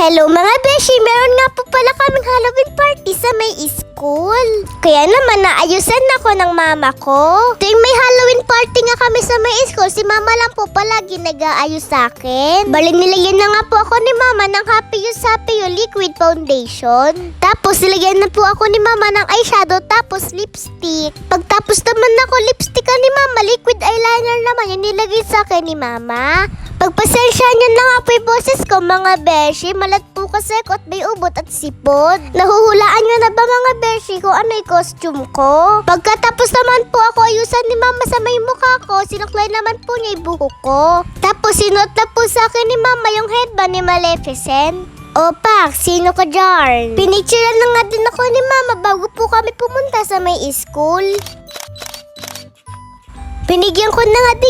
Hello mga beshi, meron nga po pala kaming Halloween party sa may school. Kaya naman naayusan ako ng mama ko. Tuwing may Halloween party nga kami sa may school, si mama lang po palagi nag-aayos sa akin. Bali nilagyan na nga po ako ni mama ng Happy You liquid foundation. Tapos nilagyan na po ako ni mama ng eyeshadow tapos lipstick. Pagtapos naman ako lipstick ni mama, liquid eyeliner naman yung nilagay sa akin ni mama. Pagpasensyahan nyo na nga po yung boses ko mga beshi. Malat po kasi ako at may ubot at sipot. Nahuhulaan nyo na ba mga beshi kung ano yung costume ko? Pagkatapos naman po ako ayusan ni mama sa may mukha ko, sinuklay naman po niya yung buhok ko. Tapos sinuot na po sa akin ni mama yung headband ni Maleficent. O Pak, sino ka dyan? Pinicturean na nga din ako ni mama bago po kami pumunta sa may school. Binigyan ko na nga din